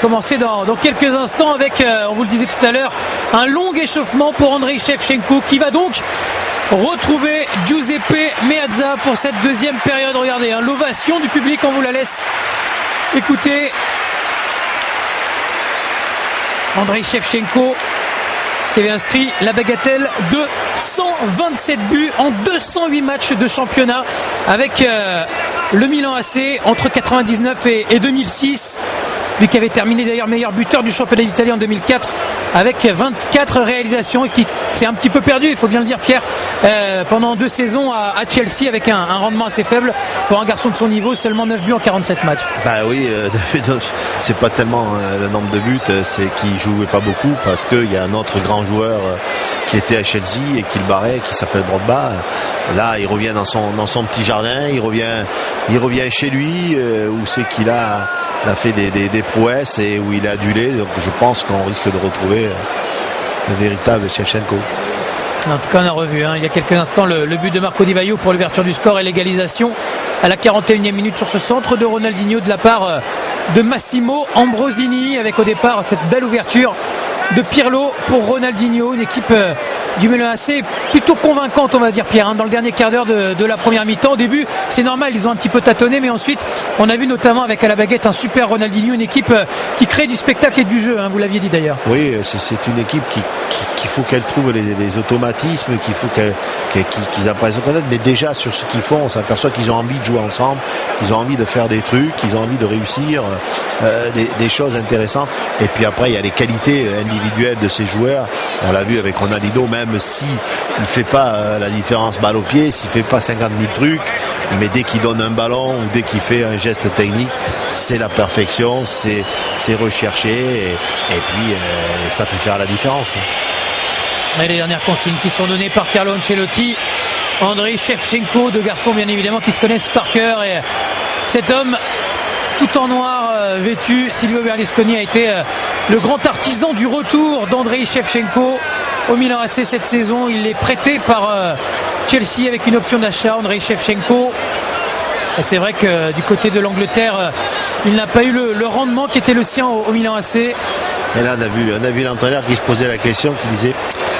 commencer dans quelques instants avec, on vous le disait tout à l'heure, un long échauffement pour Andrei Shevchenko qui va donc retrouver Giuseppe Meazza pour cette deuxième période. Regardez, l'ovation du public, on vous la laisse écouter. Andrei Shevchenko qui avait inscrit la bagatelle de 127 buts en 208 matchs de championnat avec le Milan AC entre 99 et 2006. Lui qui avait terminé d'ailleurs meilleur buteur du championnat d'Italie en 2004 avec 24 réalisations et qui s'est un petit peu perdu, il faut bien le dire Pierre, pendant 2 saisons à Chelsea avec un rendement assez faible pour un garçon de son niveau, seulement 9 buts en 47 matchs. Bah oui, c'est pas tellement le nombre de buts, c'est qu'il jouait pas beaucoup parce qu'il y a un autre grand joueur qui était à Chelsea et qui le barrait, qui s'appelle Drogba. Là, il revient dans son petit jardin, il revient chez lui où c'est qu'il a fait des prouesses et où il est adulé. Donc je pense qu'on risque de retrouver le véritable Shevchenko. En tout cas, on a revu il y a quelques instants le but de Marco Di Vaio pour l'ouverture du score et l'égalisation à la 41e minute sur ce centre de Ronaldinho de la part de Massimo Ambrosini, avec au départ cette belle ouverture de Pirlo pour Ronaldinho, une équipe du Milan AC plutôt convaincante, on va dire Pierre, dans le dernier quart d'heure de la première mi-temps. Au début, c'est normal, ils ont un petit peu tâtonné, mais ensuite, on a vu notamment avec à la baguette un super Ronaldinho, une équipe qui crée du spectacle et du jeu, vous l'aviez dit d'ailleurs. Oui, c'est une équipe qu'il faut qu'elle trouve les automatismes, qu'il faut qu'ils apprennent à se connaître, mais déjà sur ce qu'ils font, on s'aperçoit qu'ils ont envie de jouer ensemble, qu'ils ont envie de faire des trucs, qu'ils ont envie de réussir des choses intéressantes. Et puis après, il y a les qualités individuelles de ces joueurs. On l'a vu avec Ronaldinho, même si il fait pas la différence balle au pied, s'il fait pas 50 000 trucs, mais dès qu'il donne un ballon ou dès qu'il fait un geste technique, c'est la perfection, c'est recherché et puis ça fait faire la différence. Et les dernières consignes qui sont données par Carlo Ancelotti, Andrei Shevchenko, 2 garçons bien évidemment qui se connaissent par cœur, et cet homme tout en noir vêtu, Silvio Berlusconi, a été le grand artisan du retour d'Andrei Shevchenko au Milan AC cette saison. Il est prêté par Chelsea avec une option d'achat, Andrei Shevchenko. Et c'est vrai que du côté de l'Angleterre, il n'a pas eu le rendement qui était le sien au Milan AC. Et là, on a vu l'entraîneur qui se posait la question, qui disait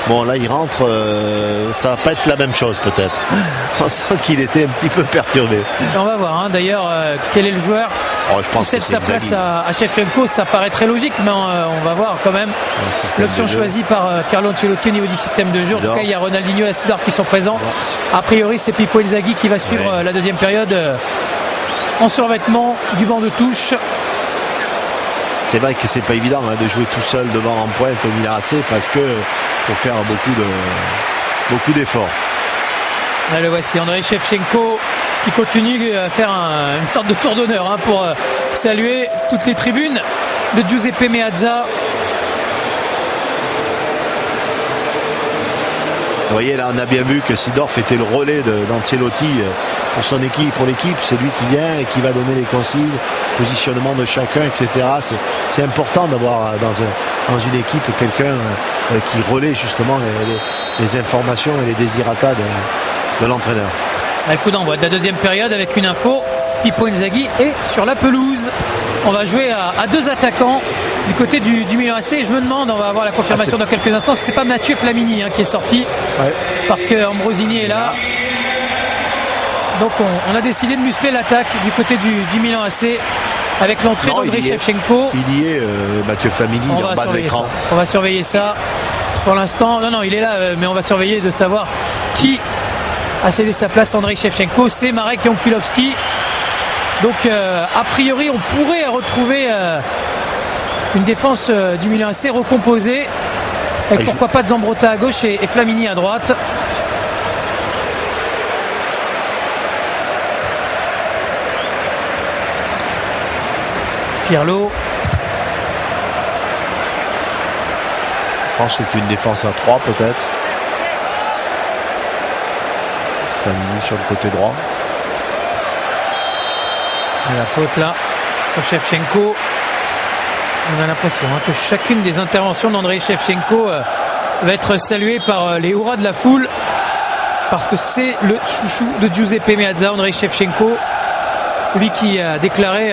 bon, là il rentre, ça va pas être la même chose peut-être. On sent qu'il était un petit peu perturbé. On va voir d'ailleurs quel est le joueur je pense qui cède sa place à Shevchenko. Ça paraît très logique, mais on va voir quand même l'option choisie par Carlo Ancelotti au niveau du système de jeu. En tout cas, il y a Ronaldinho et Sidor qui sont présents. A priori, c'est Pippo Inzaghi qui va suivre la deuxième période en survêtement du banc de touche. C'est vrai que c'est pas évident de jouer tout seul devant en pointe au Milan AC parce que faut faire beaucoup d'efforts. Le voici, Andrei Shevchenko qui continue à faire une sorte de tour d'honneur pour saluer toutes les tribunes de Giuseppe Meazza. Vous voyez, là on a bien vu que Seedorf était le relais d'Ancelotti pour son équipe, pour l'équipe. C'est lui qui vient et qui va donner les consignes, positionnement de chacun, etc. C'est important d'avoir dans une équipe quelqu'un qui relaie justement les informations et les désirata de l'entraîneur. Le coup d'envoi de la deuxième période avec une info. Pippo Inzaghi est sur la pelouse. On va jouer à 2 attaquants du côté du Milan AC. Et je me demande, on va avoir la confirmation dans quelques instants, si c'est pas Mathieu Flamini qui est sorti, parce que Ambrosini est là. Donc on a décidé de muscler l'attaque du côté du Milan AC avec l'entrée d'Andrei Shevchenko. Il y est, Mathieu Flamini, il est en bas de l'écran. On va surveiller ça. Pour l'instant, non, il est là, mais on va surveiller de savoir qui a cédé sa place à Andrei Shevchenko. C'est Marek Jankulovski. Donc a priori on pourrait retrouver une défense du Milan AC recomposée avec pourquoi pas Zambrotta à gauche et Flamini à droite. Pirlo. Je pense que c'est une défense à 3 peut-être. Flamini sur le côté droit. Et la faute là sur Shevchenko. On a l'impression que chacune des interventions d'Andrei Shevchenko va être saluée par les hurrahs de la foule, parce que c'est le chouchou de Giuseppe Meazza, Andrei Shevchenko, lui qui a déclaré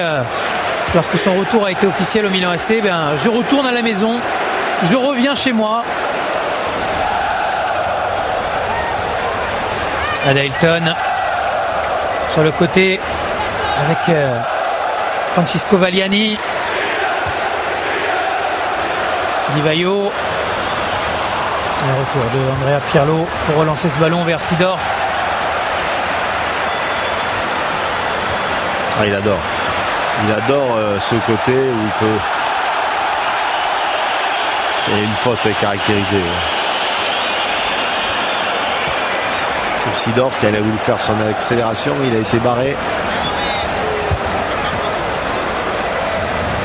lorsque son retour a été officiel au Milan AC, je retourne à la maison, je reviens chez moi. Adailton sur le côté avec Francisco Valiani. Di Vaio. Un retour de Andrea Pirlo pour relancer ce ballon vers Seedorf. Ah, il adore ce côté où il peut. C'est une faute caractérisée. Sur Seedorf qui a voulu faire son accélération, il a été barré.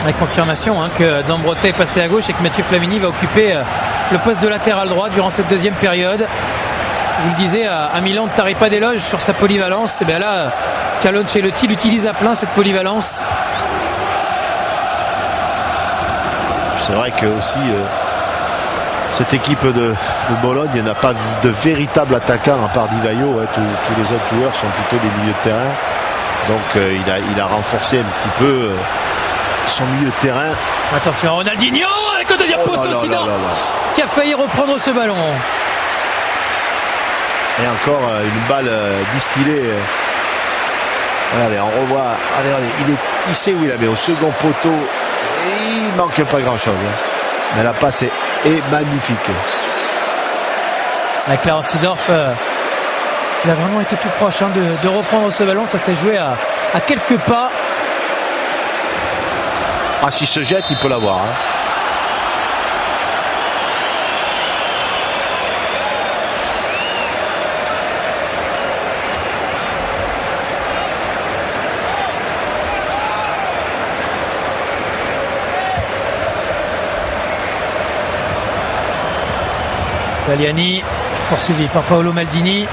La confirmation que Zambrotta est passé à gauche et que Mathieu Flamini va occuper le poste de latéral droit durant cette deuxième période. Vous le disiez, à Milan, ne tarit pas d'éloge sur sa polyvalence. Et bien là, Carlo Ancelotti l'utilise à plein, cette polyvalence. C'est vrai que aussi cette équipe de Bologne n'a pas de véritable attaquant à part Di Vaio. Tous les autres joueurs sont plutôt des milieux de terrain. Donc il a renforcé un petit peu son milieu de terrain. Attention, Ronaldinho avec le deuxième poteau, Seedorf qui a failli reprendre ce ballon. Et encore une balle distillée. Regardez, on revoit. Regardez, il sait où il la met, au second poteau. Et il manque pas grand chose. Mais la passe est magnifique. Avec Clarence Seedorf, il a vraiment été tout proche de reprendre ce ballon. Ça s'est joué à quelques pas. Ah, s'il se jette, il peut l'avoir. Valiani, poursuivi par Paolo Maldini.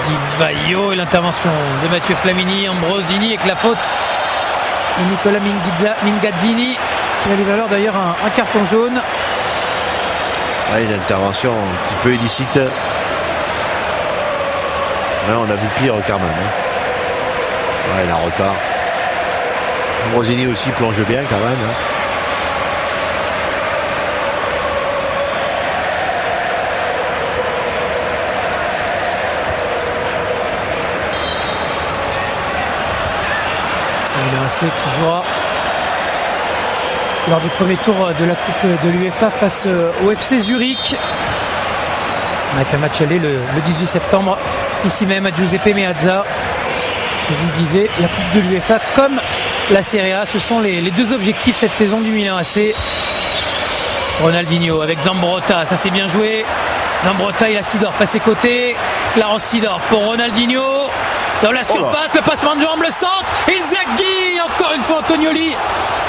Di Vaio et l'intervention de Mathieu Flamini. Ambrosini avec la faute de Nicolas Mingazzini qui va lui valoir d'ailleurs un carton jaune. Une intervention un petit peu illicite. Là, on a vu pire quand même. Il a un retard. Ambrosini aussi plonge bien quand même. Qui jouera lors du premier tour de la Coupe de l'UEFA face au FC Zurich avec un match aller le 18 septembre ici même à Giuseppe Meazza. Et vous le disiez, la Coupe de l'UEFA comme la Serie A, ce sont les deux objectifs cette saison du Milan AC. Ronaldinho avec Zambrotta, ça c'est bien joué. Zambrotta, il a Seedorf à ses côtés. Clarence Seedorf pour Ronaldinho. Dans la surface, le passement de jambe, le centre. Inzaghi, encore une fois Antonioli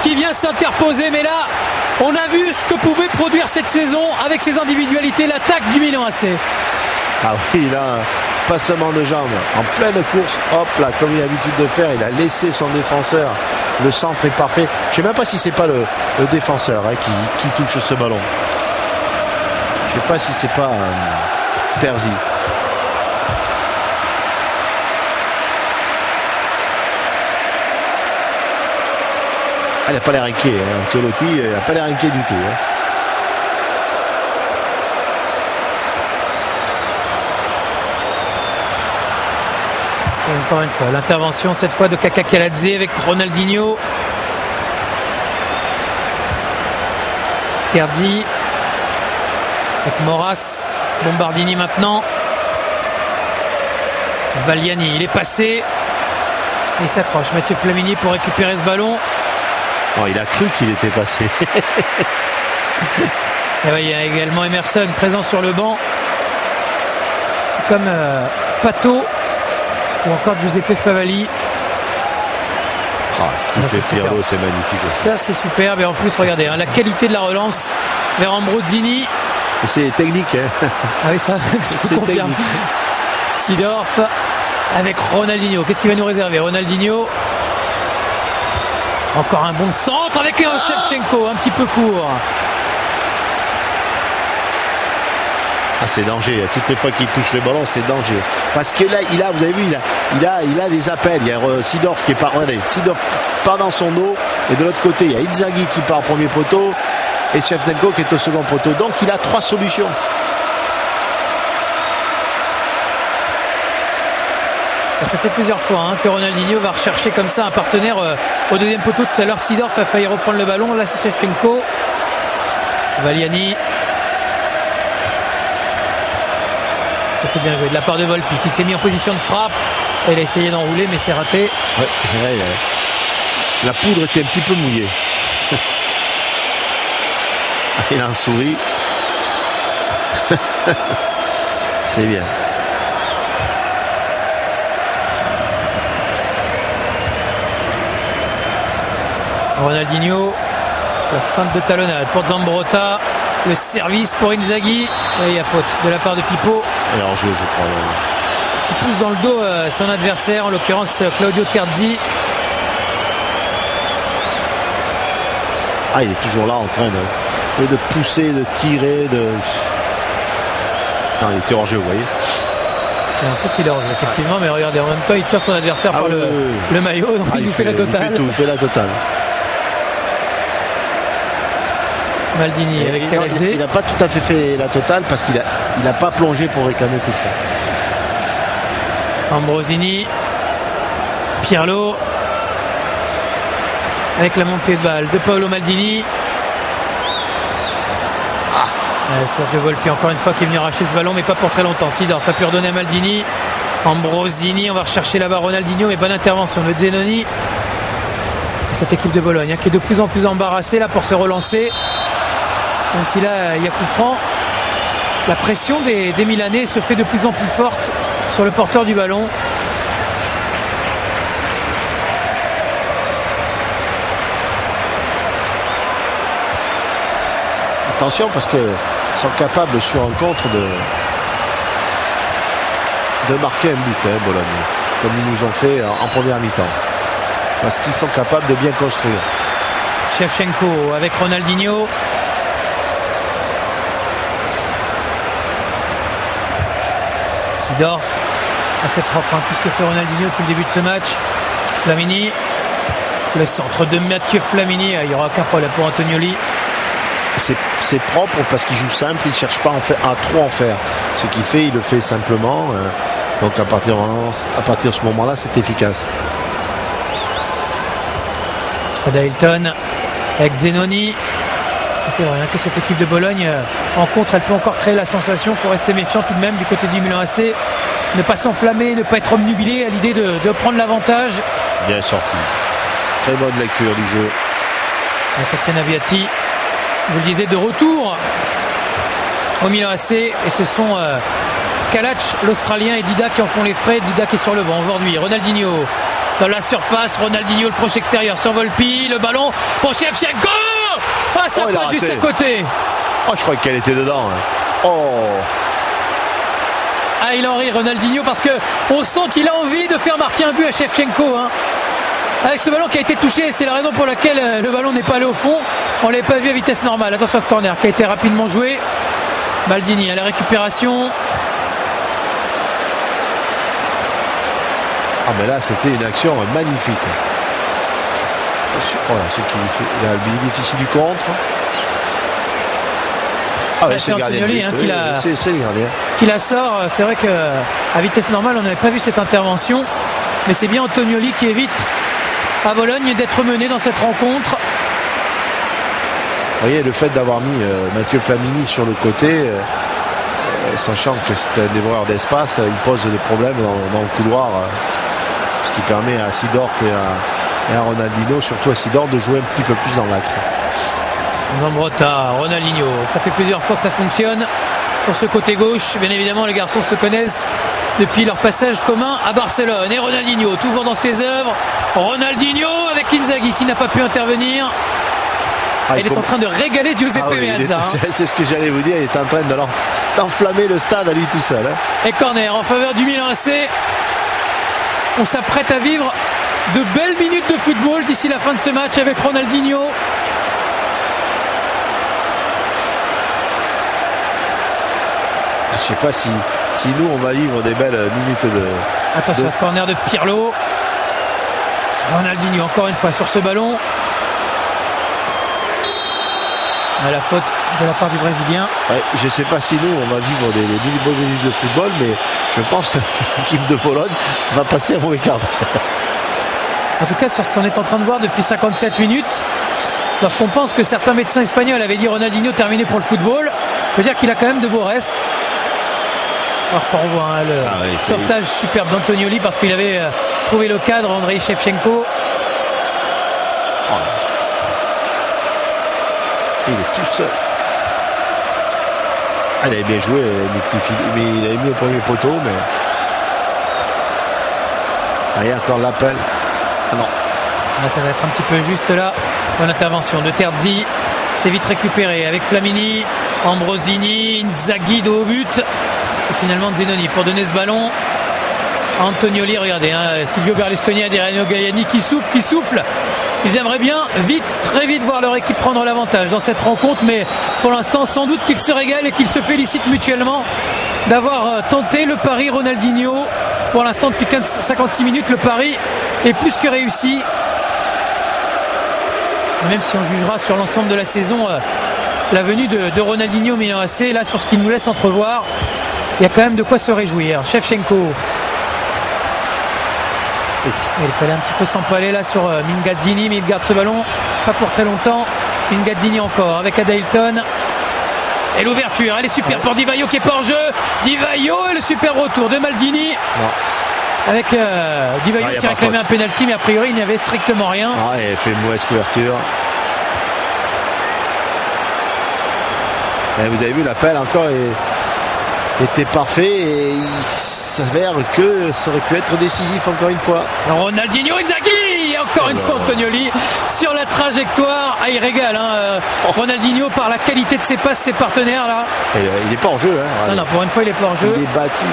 qui vient s'interposer. Mais là, on a vu ce que pouvait produire cette saison avec ses individualités, l'attaque du Milan AC. Ah oui, il a un passement de jambe en pleine course. Hop là, comme il a l'habitude de faire, il a laissé son défenseur. Le centre est parfait. Je ne sais même pas si c'est pas le défenseur qui touche ce ballon. Je ne sais pas si c'est pas Terzi. Il n'a pas l'air inquiet, Ancelotti, il n'a pas l'air inquiet du tout. Encore une fois, l'intervention cette fois de Kaka Kaladze avec Ronaldinho. Terzi avec Moras, Bombardini maintenant. Valiani, il est passé. Il s'accroche. Mathieu Flamini pour récupérer ce ballon. Oh, il a cru qu'il était passé. Et ouais, il y a également Emerson présent sur le banc, comme Pato ou encore Giuseppe Favalli. Ce qu'il fait Pirlo, c'est magnifique aussi. Ça c'est superbe et en plus regardez la qualité de la relance vers Ambrosini. C'est technique. Ah oui, ça je vous confirme. Seedorf avec Ronaldinho. Qu'est-ce qu'il va nous réserver Ronaldinho? Encore un bon centre avec Shevchenko, un petit peu court. Ah, c'est danger. Toutes les fois qu'il touche le ballon, c'est danger. Parce que là, vous avez vu, il a les appels. Il y a Seedorf qui part. Regardez, Seedorf part dans son dos. Et de l'autre côté, il y a Inzaghi qui part au premier poteau. Et Shevchenko qui est au second poteau. Donc, il a 3 solutions. Ça fait plusieurs fois que Ronaldinho va rechercher comme ça un partenaire au deuxième poteau. Tout à l'heure, Seedorf a failli reprendre le ballon. Là, c'est Shevchenko. Valiani. Ça, c'est bien joué de la part de Volpi qui s'est mis en position de frappe. Et il a essayé d'enrouler, mais c'est raté. Ouais. La poudre était un petit peu mouillée. Il a un sourire. C'est bien. Ronaldinho, la feinte de talonnade pour Zambrotta, le service pour Inzaghi, et il y a faute de la part de Pipo. Et en jeu, je crois. Qui pousse dans le dos son adversaire, en l'occurrence Claudio Terzi. Ah, il est toujours là en train de pousser, de tirer, de... Non, il était hors jeu, vous voyez. En plus, il est hors jeu, effectivement, mais regardez, en même temps, il tire son adversaire par le maillot, donc il nous fait la totale. Il fait la totale. Maldini avec Calazze. Il n'a pas tout à fait la totale parce qu'il n'a pas plongé pour réclamer coup franc. Ambrosini, Pirlo, avec la montée de balle de Paolo Maldini. Sergio Volpi encore une fois qui est venu arracher ce ballon, mais pas pour très longtemps. Seedorf a pu redonner à Maldini. Ambrosini, on va rechercher là-bas Ronaldinho, mais bonne intervention de Zenoni. Cette équipe de Bologne qui est de plus en plus embarrassée là pour se relancer. Même si là il y a coup franc, la pression des Milanais se fait de plus en plus forte sur le porteur du ballon. Attention parce qu'ils sont capables sur un contre de marquer un but, Bologne, comme ils nous ont fait en première mi-temps. Parce qu'ils sont capables de bien construire. Shevchenko avec Ronaldinho. Seedorf, assez propre tout ce que fait Ronaldinho depuis le début de ce match. Flamini, le centre de Mathieu Flamini, il n'y aura aucun problème pour Antonioli. C'est propre parce qu'il joue simple, il ne cherche pas à trop en faire. Ce qu'il fait, il le fait simplement. Donc à partir de ce moment-là, c'est efficace. Adailton avec Zenoni. C'est vrai que cette équipe de Bologne en contre, elle peut encore créer la sensation. Il faut rester méfiant tout de même du côté du Milan AC. Ne pas s'enflammer, ne pas être obnubilé à l'idée de prendre l'avantage. Bien sorti. Très bonne lecture du jeu. Christian Aviati, vous le disiez, de retour au Milan AC. Et ce sont Kalac, l'Australien, et Dida qui en font les frais. Dida qui est sur le banc aujourd'hui. Ronaldinho dans la surface. Ronaldinho, le proche extérieur sur Volpi. Le ballon pour Shevchenko. Ah, ça passe juste à côté. Oh, je crois qu'elle était dedans. Ah, il en rit Ronaldinho parce que on sent qu'il a envie de faire marquer un but à Shevchenko. Avec ce ballon qui a été touché, c'est la raison pour laquelle le ballon n'est pas allé au fond. On ne l'avait pas vu à vitesse normale. Attention à ce corner qui a été rapidement joué. Maldini à la récupération. Ah, mais là, c'était une action magnifique. Voilà, ce qui fait. Il a le bénéfice du contre. Ah ouais, c'est Antonioli qui la sort. C'est vrai qu'à vitesse normale, on n'avait pas vu cette intervention. Mais c'est bien Antonioli qui évite à Bologne d'être mené dans cette rencontre. Vous voyez, le fait d'avoir mis Mathieu Flamini sur le côté, sachant que c'est un dévoreur d'espace, il pose des problèmes dans le couloir. Ce qui permet à Seedorf et à Ronaldinho, surtout à Seedorf, de jouer un petit peu plus dans l'axe. Zambrotta, Ronaldinho, ça fait plusieurs fois que ça fonctionne sur ce côté gauche. Bien évidemment, les garçons se connaissent depuis leur passage commun à Barcelone. Et Ronaldinho, toujours dans ses œuvres. Ronaldinho avec Inzaghi qui n'a pas pu intervenir. Il est en train de régaler Giuseppe Meazza. C'est ce que j'allais vous dire, il est en train d'enflammer le stade à lui tout seul. Et corner en faveur du Milan AC. On s'apprête à vivre de belles minutes de football d'ici la fin de ce match avec Ronaldinho. sais pas si nous on va vivre des belles minutes de. Attention à ce corner de Pirlo. Ronaldinho encore une fois sur ce ballon. À la faute de la part du Brésilien. Ouais, je ne sais pas si nous on va vivre des bonnes minutes de football, mais je pense que l'équipe de Pologne va passer un mauvais quart d'heure. En tout cas, sur ce qu'on est en train de voir depuis 57 minutes, lorsqu'on pense que certains médecins espagnols avaient dit Ronaldinho terminé pour le football, je veux dire qu'il a quand même de beaux restes. Alors qu'on revoit le sauvetage superbe d'Antonioli parce qu'il avait trouvé le cadre, Andrei Shevchenko. Oh. Il est tout seul. Ah, il avait bien joué, mais il avait mis au premier poteau, mais. Ah, il y a encore l'appel. Ah non. Ah, ça va être un petit peu juste là. Bonne intervention de Terzi. C'est vite récupéré avec Flamini, Ambrosini, Inzaghi de haut but. Et finalement Zenoni pour donner ce ballon. Antonioli, regardez, Silvio Berlusconi, Adriano Galliani qui souffle. Ils aimeraient bien très vite voir leur équipe prendre l'avantage dans cette rencontre, mais pour l'instant sans doute qu'ils se régalent et qu'ils se félicitent mutuellement d'avoir tenté le pari Ronaldinho. Pour l'instant depuis 56 minutes le pari est plus que réussi. Même si on jugera sur l'ensemble de la saison la venue de Ronaldinho au Milan AC, là sur ce qu'il nous laisse entrevoir, il y a quand même de quoi se réjouir. Shevchenko. Il est allé un petit peu s'empaler là sur Mingazzini, mais il garde ce ballon pas pour très longtemps. Mingazzini encore avec Adailton. Et l'ouverture, elle est super pour Di Vaio qui est pas hors jeu. Di Vaio et le super retour de Maldini. Non. Avec Di Vaio qui a réclamé un penalty, mais a priori il n'y avait strictement rien. Ah, il fait une mauvaise couverture. Et vous avez vu l'appel encore était parfait et il s'avère que ça aurait pu être décisif encore une fois. Ronaldinho, Inzaghi, encore une fois Antonioli sur la trajectoire. Ah, il régale Ronaldinho par la qualité de ses passes, ses partenaires là. Et il n'est pas en jeu. Non, pour une fois il est pas en jeu. Il est battu,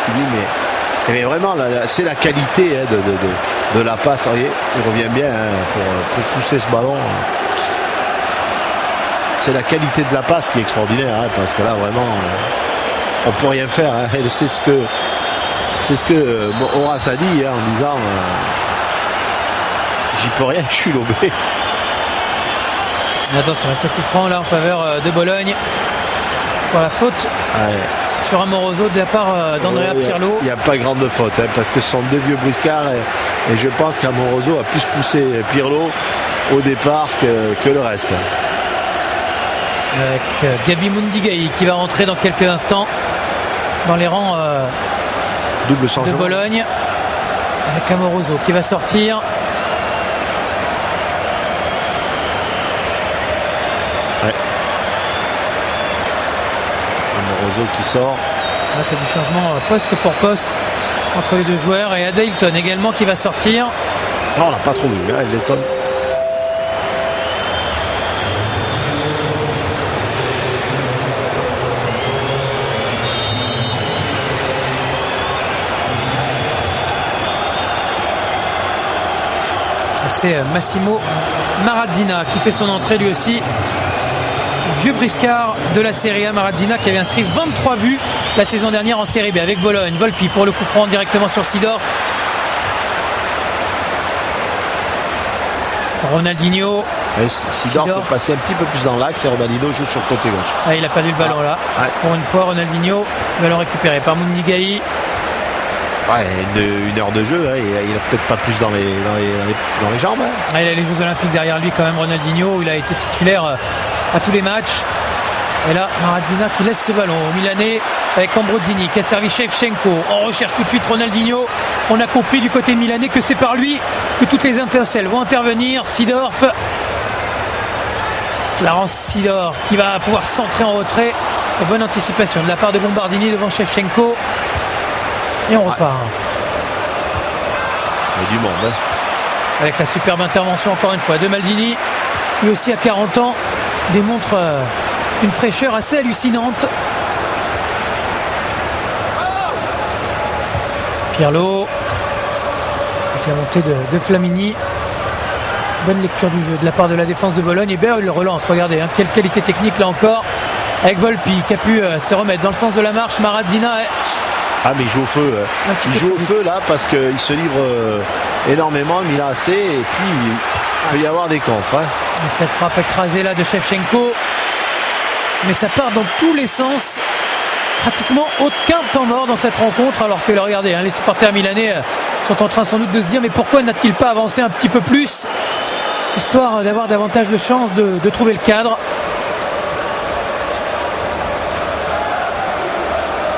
il dit mais vraiment c'est la qualité de la passe. Il revient bien pour pousser ce ballon. C'est la qualité de la passe qui est extraordinaire, parce que là vraiment on peut rien faire. C'est ce que Horace a dit en disant j'y peux rien, je suis lobé. Attention, ce coup franc là en faveur de Bologne pour la faute sur Amoroso de la part d'Andrea Pirlo. Il n'y a pas grande faute parce que ce sont deux vieux briscards et je pense qu'Amoroso a plus poussé Pirlo au départ que le reste. Avec Gabi Mundigai qui va rentrer dans quelques instants dans les rangs double de Bologne, avec Amoroso qui va sortir. Amoroso qui sort. Là, c'est du changement poste pour poste entre les deux joueurs, et Adailton également qui va sortir. Non, on l'a pas trop vu, Adailton. C'est Massimo Marazzina qui fait son entrée lui aussi. Vieux briscard de la Serie A, Marazzina qui avait inscrit 23 buts la saison dernière en Serie B avec Bologne. Volpi pour le coup franc directement sur Seedorf. Ronaldinho. Seedorf est passé un petit peu plus dans l'axe et Ronaldinho joue sur le côté gauche. Il a perdu le ballon là. Pour une fois, Ronaldinho, ballon récupéré par Mundigai. Une heure de jeu, il a peut-être pas plus dans les jambes. Il a les Jeux Olympiques derrière lui quand même, Ronaldinho, où il a été titulaire à tous les matchs. Et là, Marazzina qui laisse ce ballon au Milanais avec Ambrosini qui a servi Shevchenko. On recherche tout de suite Ronaldinho. On a compris du côté milanais que c'est par lui que toutes les étincelles vont intervenir. Seedorf. Clarence Seedorf qui va pouvoir centrer en retrait. Bonne anticipation de la part de Bombardini devant Shevchenko. Et on repart. Il y a du monde. Avec la superbe intervention encore une fois de Maldini. Lui aussi à 40 ans démontre une fraîcheur assez hallucinante. Pirlo avec la montée de Flamini. Bonne lecture du jeu de la part de la défense de Bologne. Et bien il relance, regardez, quelle qualité technique là encore. avec Volpi qui a pu se remettre dans le sens de la marche. Marazzina. Ah mais il joue au feu. Il joue au feu là parce qu'il se livre énormément, Milan AC, et puis il peut y avoir des contres. Avec cette frappe écrasée là de Shevchenko. Mais ça part dans tous les sens. Pratiquement aucun temps mort dans cette rencontre, alors que regardez, les supporters milanais sont en train sans doute de se dire mais pourquoi n'a-t-il pas avancé un petit peu plus, histoire d'avoir davantage de chances de trouver le cadre.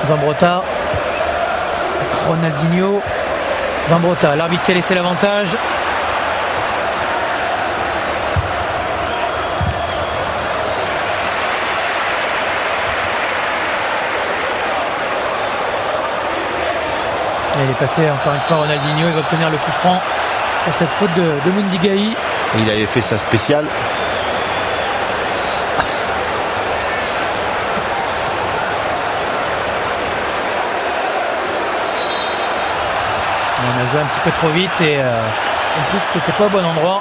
Zambrotta avec Ronaldinho. Zambrotta, l'arbitre qui a laissé l'avantage. Il est passé encore une fois Ronaldinho, il va obtenir le coup franc pour cette faute de Mundigaï. Il avait fait sa spéciale. On a joué un petit peu trop vite et en plus c'était pas au bon endroit.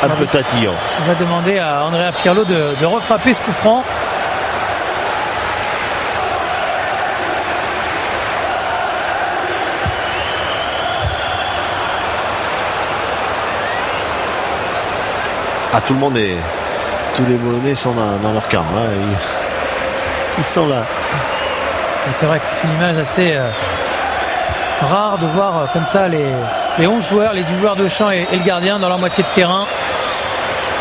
Un peu tatillon. On va demander à Andrea Pirlo de refrapper ce coup franc. Ah, tous les Bolonais sont dans leur camp. Ils sont là. Et c'est vrai que c'est une image assez rare de voir comme ça les 11 joueurs, les 10 joueurs de champ et le gardien dans leur moitié de terrain.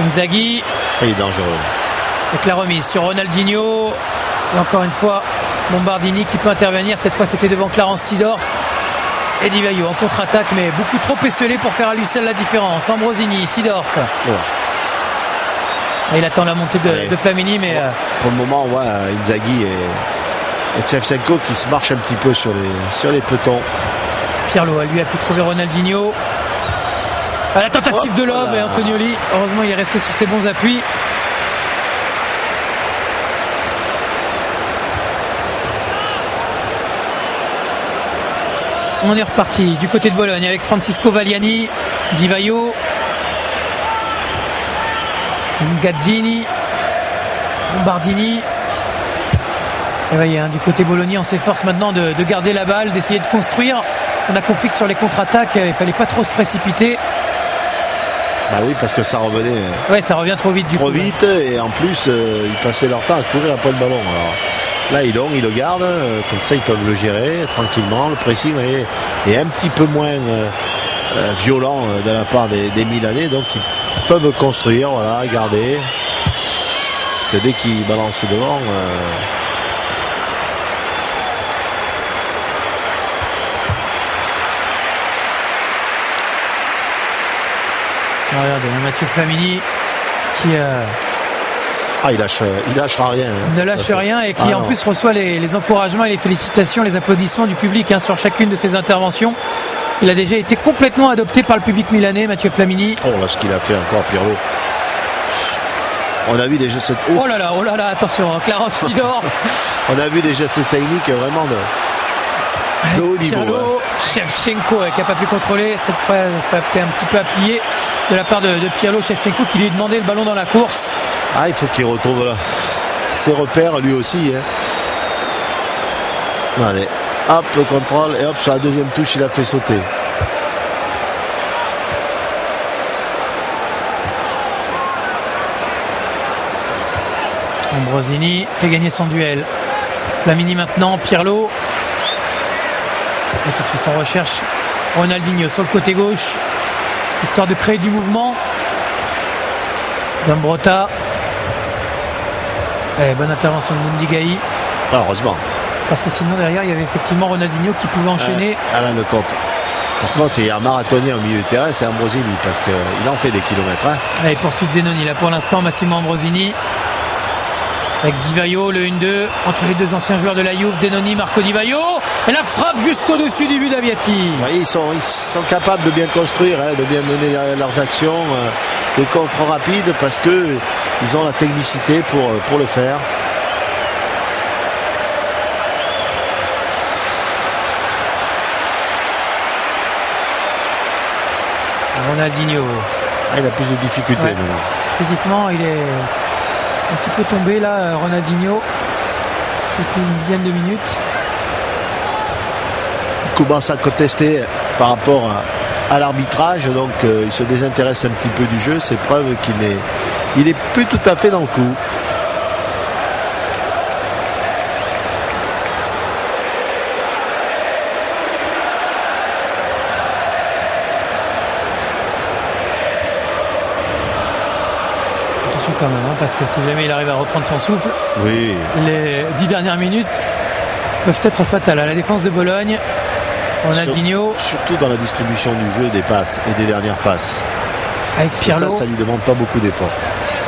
Inzaghi. Il est dangereux. Avec la remise sur Ronaldinho. Et encore une fois, Bombardini qui peut intervenir. Cette fois, c'était devant Clarence Seedorf. Et Di Vaio en contre-attaque, mais beaucoup trop esselé pour faire à lui seul la différence. Ambrosini, Seedorf. Ouais. Et il attend la montée de Flamini, mais pour le moment, on voit Inzaghi et Shevchenko qui se marchent un petit peu sur les petons. Pirlo, lui a pu trouver Ronaldinho. À la tentative de lob, et Antonioli, heureusement, il est resté sur ses bons appuis. On est reparti du côté de Bologne avec Francisco Vagliani, Di Vaio, Gazzini, Bombardini. Et voyez, du côté Bologna, on s'efforce maintenant de garder la balle, d'essayer de construire. On a compris que sur les contre-attaques, il fallait pas trop se précipiter. Bah oui, parce que ça revenait. Ouais, ça revient trop vite du coup. Trop vite, et en plus, ils passaient leur temps à courir après le ballon. Alors là, ils le gardent, comme ça, ils peuvent le gérer tranquillement. Le pressing est un petit peu moins violent de la part des Milanais, donc ils peuvent construire, voilà, garder. Parce que dès qu'ils balancent devant. Regardez, Mathieu Flamini qui il lâchera rien. Ne lâche rien et qui en plus reçoit les encouragements et les félicitations, les applaudissements du public sur chacune de ses interventions. Il a déjà été complètement adopté par le public milanais, Mathieu Flamini. Oh là, ce qu'il a fait encore, Pirlo. On a vu des gestes. Oh là là, attention, Clarence Seedorf. On a vu des gestes techniques vraiment de haut niveau. Shevchenko qui n'a pas pu contrôler, cette fois a été un petit peu appuyé de la part de Pirlo. Shevchenko qui lui a demandé le ballon dans la course. Ah, il faut qu'il retrouve là ses repères lui aussi. Allez, hop, le contrôle, et hop, sur la deuxième touche, il a fait sauter. Ambrosini qui a gagné son duel. Flamini maintenant, Pirlo. Et tout de suite on recherche Ronaldinho sur le côté gauche, histoire de créer du mouvement. Zambrotta. Bonne intervention de Mundigaï. Heureusement. Parce que sinon derrière il y avait effectivement Ronaldinho qui pouvait enchaîner. Là le compte. Par contre il y a un marathonien au milieu du terrain, c'est Ambrosini, parce qu'il en fait des kilomètres. Et poursuite Zenoni là pour l'instant, Massimo Ambrosini. Avec Di Vaio, le 1-2 entre les deux anciens joueurs de la Juve, Zenoni, Marco Di Vaio, et la frappe juste au-dessus du but d'Aviati. Oui, ils sont capables de bien construire, de bien mener leurs actions, des contres rapides, parce que ils ont la technicité pour le faire. Ronaldinho. Il a plus de difficultés maintenant. Physiquement, il est un petit peu tombé là, Ronaldinho, depuis une dizaine de minutes. Il commence à contester par rapport à l'arbitrage, donc il se désintéresse un petit peu du jeu. C'est preuve qu'il est plus tout à fait dans le coup. Quand même, hein, parce que si jamais il arrive à reprendre son souffle, oui, les 10 dernières minutes peuvent être fatales à la défense de Bologne. Ronaldinho, surtout dans la distribution du jeu, des passes et des dernières passes. Avec Pirlo, ça lui demande pas beaucoup d'efforts.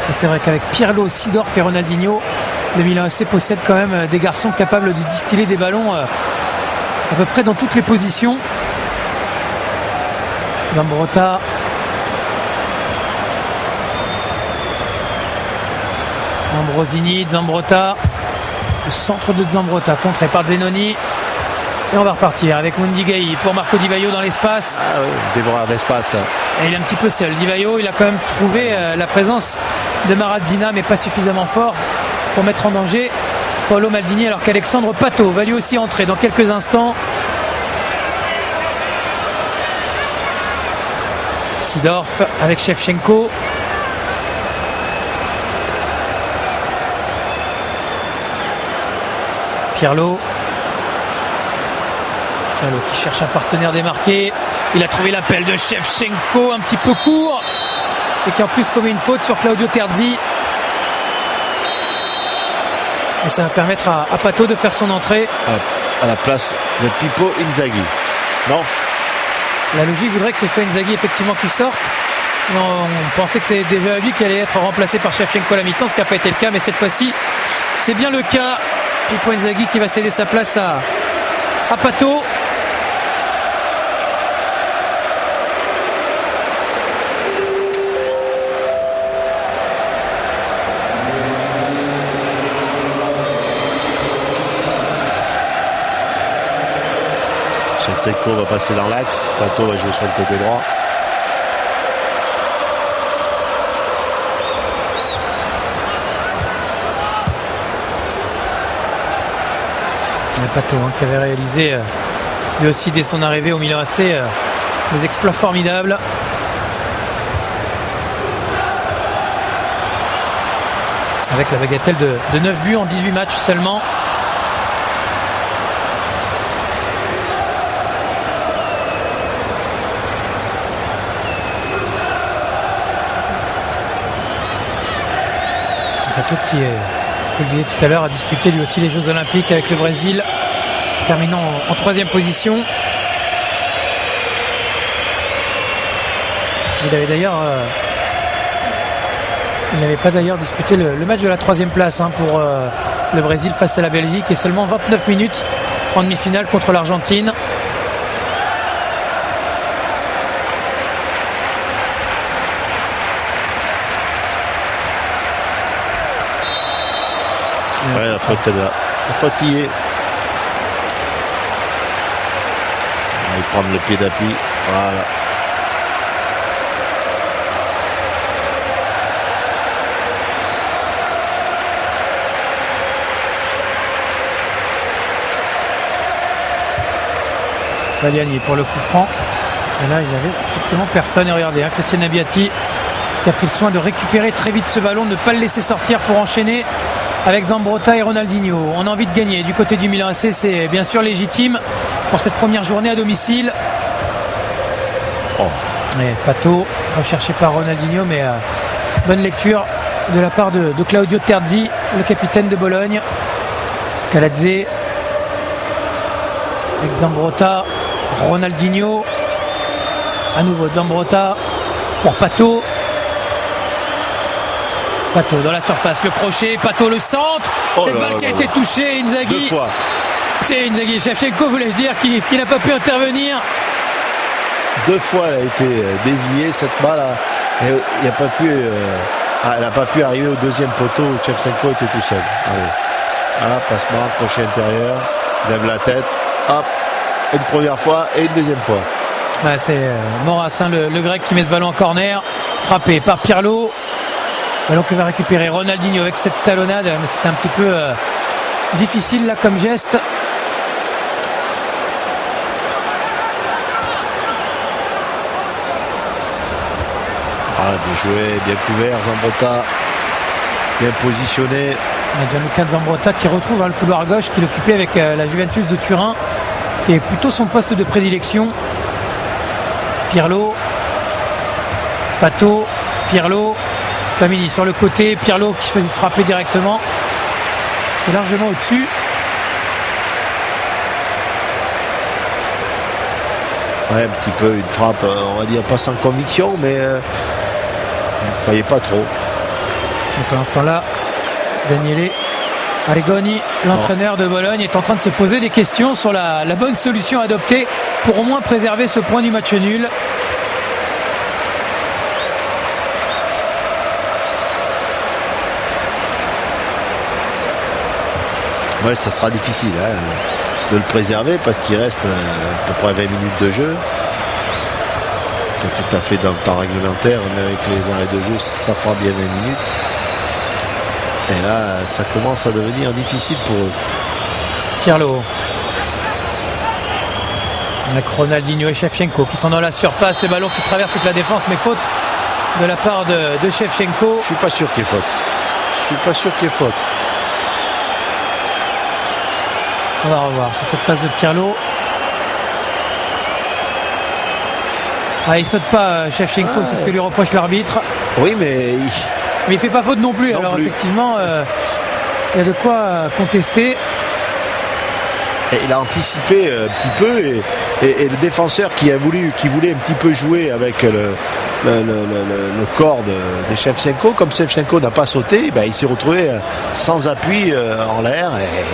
Et c'est vrai qu'avec Pirlo, Seedorf et Ronaldinho, le Milan AC possède quand même des garçons capables de distiller des ballons à peu près dans toutes les positions. Zambrotta. Ambrosini, Zambrotta, le centre de Zambrotta contré par Zenoni, et on va repartir avec Mundigai pour Marco Di Vaio dans l'espace. Ah oui, dévoreur d'espace. Et il est un petit peu seul. Di Vaio, il a quand même trouvé la présence de Marazzina, mais pas suffisamment fort pour mettre en danger Paolo Maldini, alors qu'Alexandre Pato va lui aussi entrer dans quelques instants. Seedorf avec Shevchenko. Pirlo qui cherche un partenaire démarqué. Il a trouvé l'appel de Shevchenko un petit peu court et qui en plus commet une faute sur Claudio Terzi. Et ça va permettre à Pato de faire son entrée à la place de Pippo Inzaghi. Non, la logique voudrait que ce soit Inzaghi effectivement qui sorte. On pensait que c'est déjà lui qui allait être remplacé par Shevchenko à la mi-temps, ce qui n'a pas été le cas, mais cette fois-ci c'est bien le cas. Pippo Inzaghi qui va céder sa place à Pato. Shevchenko va passer dans l'axe. Pato va jouer sur le côté droit. Pato qui avait réalisé lui aussi dès son arrivée au Milan AC des exploits formidables. Avec la bagatelle de 9 buts en 18 matchs seulement. Pato qui est, je le disais tout à l'heure, a disputé lui aussi les Jeux Olympiques avec le Brésil, terminant en 3e position. Il n'avait pas d'ailleurs disputé le match de la 3e place pour le Brésil face à la Belgique, et seulement 29 minutes en demi-finale contre l'Argentine. Ouais, la faute est là. La faute y est. Il va prendre le pied d'appui. Voilà. Baliani pour le coup franc. Et là, il n'y avait strictement personne. Et regardez, Christian Abbiati qui a pris le soin de récupérer très vite ce ballon, de ne pas le laisser sortir pour enchaîner avec Zambrotta et Ronaldinho. On a envie de gagner du côté du Milan AC, c'est bien sûr légitime pour cette première journée à domicile. Et Pato recherché par Ronaldinho, mais bonne lecture de la part de Claudio Terzi, le capitaine de Bologne. Caladze avec Zambrotta, Ronaldinho, à nouveau Zambrotta pour Pato. Pato dans la surface, le crochet, Pato le centre, cette balle qui a été touchée, Inzaghi. 2 fois. C'est Inzaghi, Shevchenko voulais-je dire, qui n'a pas pu intervenir. 2 fois elle a été déviée cette balle. Elle n'a pas pu arriver au 2e poteau où Shevchenko était tout seul. Allez. Ah, passe-marque, crochet intérieur, lève la tête, hop, une première fois et une deuxième fois. C'est Moras, le grec qui met ce ballon en corner, frappé par Pirlo. Ballon que va récupérer Ronaldinho avec cette talonnade, mais c'est un petit peu difficile là comme geste. Bien joué, bien couvert, Zambrotta, bien positionné. Gianluca Zambrotta qui retrouve le couloir gauche qu'il occupait avec la Juventus de Turin, qui est plutôt son poste de prédilection. Pirlo, Pato, Pirlo, Flamini sur le côté, Pirlo qui choisit de frapper directement. C'est largement au-dessus. Ouais, un petit peu une frappe, on va dire pas sans conviction, mais je ne croyais pas trop. Donc à l'instant là, Daniele Arrigoni, l'entraîneur de Bologne, est en train de se poser des questions sur la bonne solution adoptée pour au moins préserver ce point du match nul. Ouais, ça sera difficile de le préserver parce qu'il reste à peu près 20 minutes de jeu. Pas tout à fait dans le temps réglementaire, mais avec les arrêts de jeu, ça fera bien 20 minutes. Et là, ça commence à devenir difficile pour eux. Pirlo. Avec Ronaldinho et Shevchenko qui sont dans la surface. Ce ballon qui traverse toute la défense, mais faute de la part de Shevchenko. Je suis pas sûr qu'il y ait faute. Je suis pas sûr qu'il y ait faute. On va revoir sur cette passe de Pirlo. Il saute pas Shevchenko, c'est ce que lui reproche l'arbitre. Oui, mais il fait pas faute non plus. Alors effectivement, il y a de quoi contester. Et il a anticipé un petit peu et le défenseur qui voulait un petit peu jouer avec le corps de Shevchenko, comme Shevchenko n'a pas sauté, il s'est retrouvé sans appui en l'air et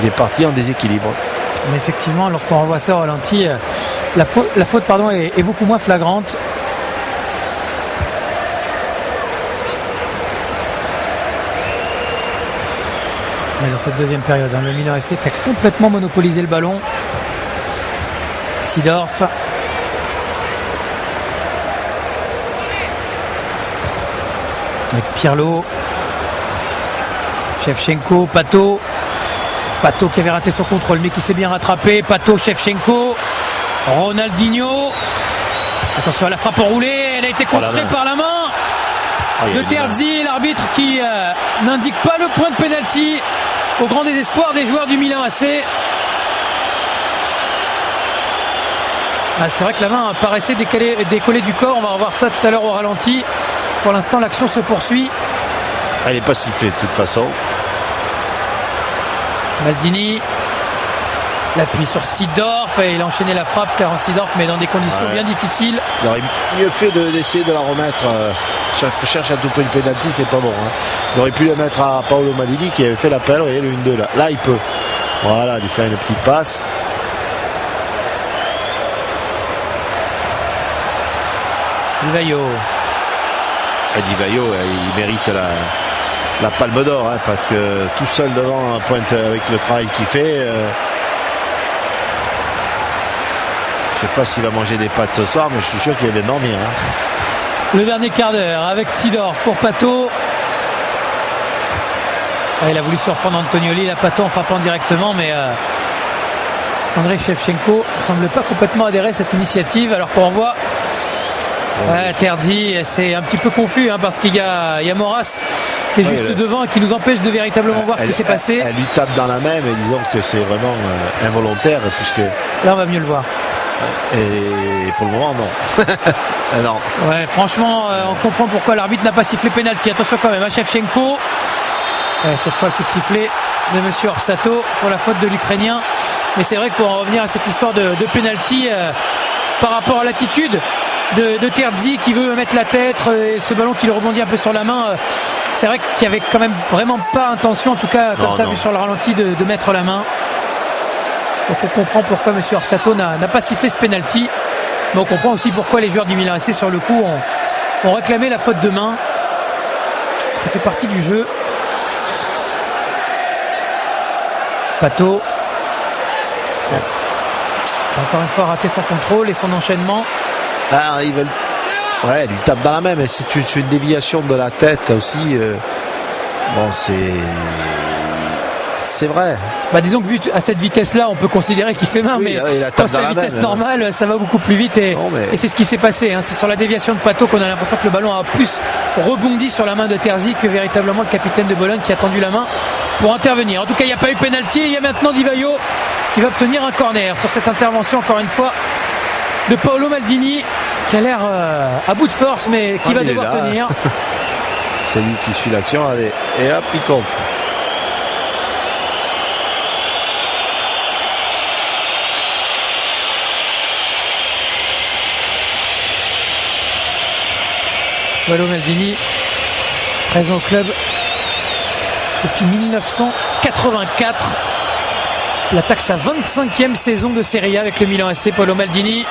il est parti en déséquilibre. Mais effectivement, lorsqu'on revoit ça au ralenti, la faute est beaucoup moins flagrante. Mais dans cette deuxième période, le Milan AC qui a complètement monopolisé le ballon. Seedorf. Avec Pirlo. Shevchenko, Pato qui avait raté son contrôle mais qui s'est bien rattrapé. Pato, Shevchenko, Ronaldinho. Attention à la frappe enroulée, elle a été contrée par la main de Terzi, l'arbitre qui n'indique pas le point de pénalty au grand désespoir des joueurs du Milan AC. C'est vrai que la main paraissait décoller du corps, on va revoir ça tout à l'heure au ralenti. Pour l'instant l'action se poursuit. Elle n'est pas sifflée de toute façon. Maldini, l'appui sur Seedorf et il a enchaîné la frappe car Seedorf mais dans des conditions bien difficiles. Il aurait mieux fait d'essayer de la remettre. Cherche à tout prix le pénalty, c'est pas bon. Il aurait pu la mettre à Paolo Maldini qui avait fait l'appel. Vous voyez le 1-2 là. Là il peut. Voilà, lui faire une petite passe. Di Vaio. Di Vaio, il mérite la palme d'or parce que tout seul devant pointe avec le travail qu'il fait. Je sais pas s'il va manger des pâtes ce soir, mais je suis sûr qu'il va bien dormir. Le dernier quart d'heure avec Seedorf pour Pato. Il a voulu surprendre Antonioli, la Pato en frappant directement, mais Andrei Shevchenko ne semble pas complètement adhérer à cette initiative. Alors qu'on voit Terzi, c'est un petit peu confus parce qu'il y a Moras qui est juste devant et qui nous empêche de véritablement voir ce qui s'est passé. Elle lui tape dans la main, mais disons que c'est vraiment involontaire puisque là on va mieux le voir. Et pour le moment non. Non. Ouais, franchement, on comprend pourquoi l'arbitre n'a pas sifflé pénalty. Attention quand même à Shevchenko. Cette fois le coup de sifflet de monsieur Orsato pour la faute de l'Ukrainien. Mais c'est vrai que pour en revenir à cette histoire de pénalty, par rapport à l'attitude de Terzi qui veut mettre la tête, ce ballon qui le rebondit un peu sur la main, c'est vrai qu'il n'y avait quand même vraiment pas intention, en tout cas comme ça vu sur le ralenti, de mettre la main. Donc on comprend pourquoi M. Orsato n'a pas sifflé ce penalty, mais on comprend aussi pourquoi les joueurs du Milan AC sur le coup ont réclamé la faute de main. Ça fait partie du jeu. Pato encore une fois raté son contrôle et son enchaînement. Ils veulent Ouais, elle lui tape dans la main, mais c'est une déviation de la tête aussi. Bon, c'est vrai. Bah disons que vu à cette vitesse-là, on peut considérer qu'il fait main, Oui, mais quand c'est à vitesse normale, ça va beaucoup plus vite et c'est ce qui s'est passé. Hein. C'est sur la déviation de Pato qu'on a l'impression que le ballon a plus rebondi sur la main de Terzi que véritablement le capitaine de Bologne qui a tendu la main pour intervenir. En tout cas, il n'y a pas eu pénalty et il y a maintenant Di Vaio qui va obtenir un corner sur cette intervention, encore une fois, de Paolo Maldini qui a l'air à bout de force mais qui va devoir tenir. C'est lui qui suit l'action, allez, et hop, il compte. Paolo Maldini, présent au club depuis 1984. Il attaque sa 25e saison de Serie A avec le Milan AC. Paolo Maldini.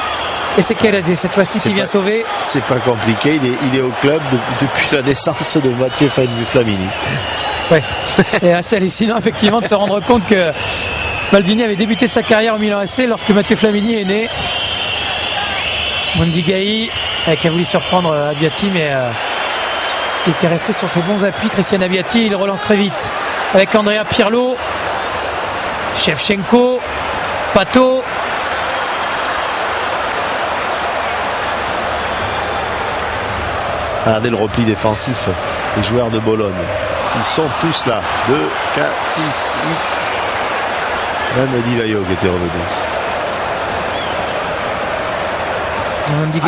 Et c'est Keladze cette fois-ci qui vient sauver. C'est pas compliqué, il est au club depuis la naissance de Mathieu Flamini. Ouais, c'est assez hallucinant effectivement de se rendre compte que Maldini avait débuté sa carrière au Milan AC lorsque Mathieu Flamini est né. Mondigai qui a voulu surprendre Abbiati, mais il était resté sur ses bons appuis. Christian Abbiati, il relance très vite avec Andrea Pirlo, Shevchenko, Pato. Regardez le repli défensif des joueurs de Bologne. Ils sont tous là. 2, 4, 6, 8. Même Di Vaio qui était revenu.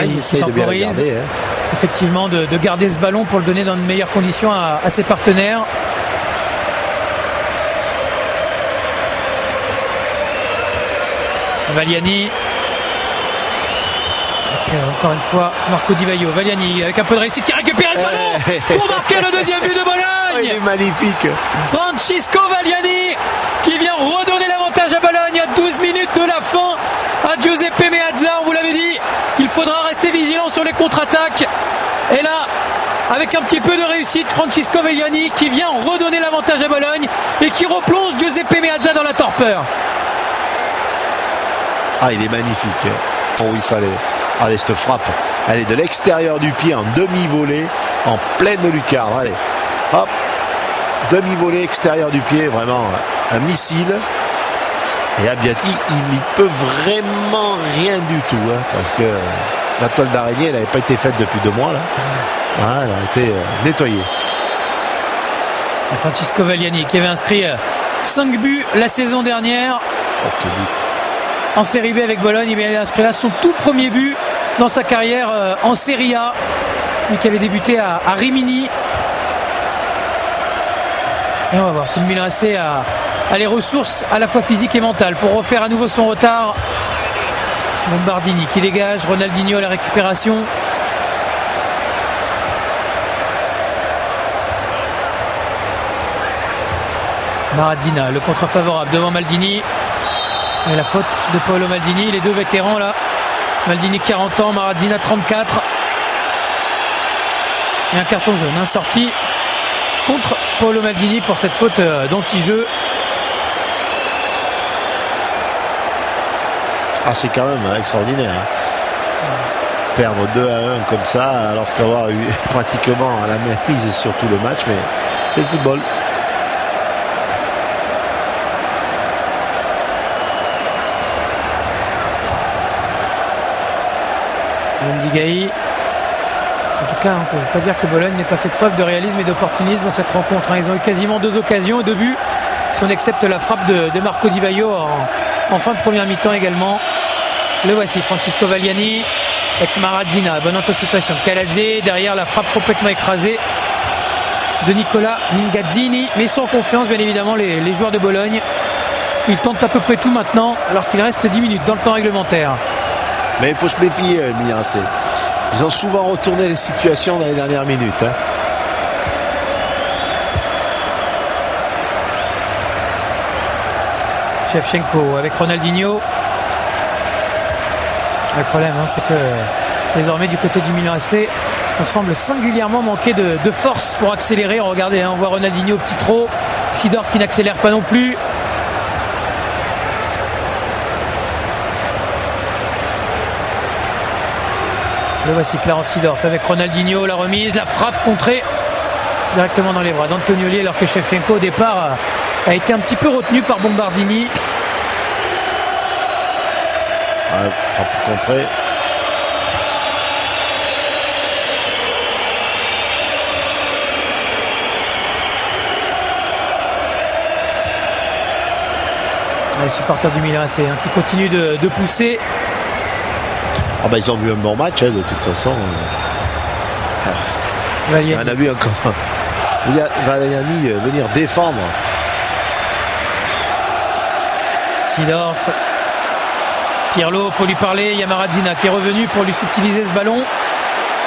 Ils essayent de bien regarder, effectivement de garder ce ballon pour le donner dans de meilleures conditions à ses partenaires. Valiani avec, encore une fois Marco Di Vaio. Valiani avec un peu de réussite qui récupère ce ballon pour marquer le deuxième but de Bologne. Il est magnifique. Francisco Valiani qui vient redonner l'avantage à Bologne à 12 minutes de la fin à Giuseppe Meazza. On vous l'avait dit, il faudra rester vigilant sur les contre-attaques. Et là, avec un petit peu de réussite, Francisco Valiani qui vient redonner l'avantage à Bologne et qui replonge Giuseppe Meazza dans la torpeur. Ah, il est magnifique. Oh, il fallait. Allez, cette frappe. Elle est de l'extérieur du pied en demi-volée, en pleine lucarne. Allez, hop. Demi-volée extérieur du pied, vraiment un missile. Et Abbiati, il n'y peut vraiment rien du tout. Parce que la toile d'araignée, elle n'avait pas été faite depuis 2 mois. Là. Elle a été nettoyée. Francisco Valiani qui avait inscrit 5 buts la saison dernière. Oh, quel but. En Série B avec Bologne, il a inscrit là son tout premier but dans sa carrière en Serie A. Lui qui avait débuté à Rimini. Et on va voir si le Milan AC a les ressources à la fois physiques et mentales pour refaire à nouveau son retard. Lombardini qui dégage, Ronaldinho à la récupération. Maradina, le contre favorable devant Maldini. Et la faute de Paolo Maldini, les deux vétérans là. Maldini 40 ans, Maradina 34. Et un carton jaune, sorti contre Paolo Maldini pour cette faute d'anti-jeu. Ah, c'est quand même extraordinaire. Perdre 2-1 comme ça, alors qu'avoir eu pratiquement la même mise sur tout le match, mais c'est le football. Mondigai. En tout cas, on ne peut pas dire que Bologne n'ait pas fait preuve de réalisme et d'opportunisme dans cette rencontre. Ils ont eu quasiment 2 occasions et 2 buts, si on accepte la frappe de Marco Di Vaio en fin de première mi-temps également. Le voici, Francisco Valiani avec Maradina. Bonne anticipation de Keladze. Derrière, la frappe complètement écrasée de Nicola Mingazzini. Mais ils sont en confiance, bien évidemment, les joueurs de Bologne. Ils tentent à peu près tout maintenant, alors qu'il reste 10 minutes dans le temps réglementaire. Mais il faut se méfier, Milan AC. Ils ont souvent retourné les situations dans les dernières minutes. Shevchenko avec Ronaldinho. Le problème, c'est que désormais du côté du Milan AC, on semble singulièrement manquer de force pour accélérer. Regardez, on voit Ronaldinho au petit trot, Seedorf qui n'accélère pas non plus. Le voici, Clarence Seedorf avec Ronaldinho, la remise, la frappe contrée directement dans les bras d'Antonioli, alors que Shevchenko au départ a été un petit peu retenu par Bombardini. Frappe contrée. Les supporters du Milan AC qui continuent de pousser. Ils ont vu un bon match de toute façon. On a vu encore Valiani venir défendre. Seedorf, Pirlo, faut lui parler. Il y a Maradona qui est revenu pour lui subtiliser ce ballon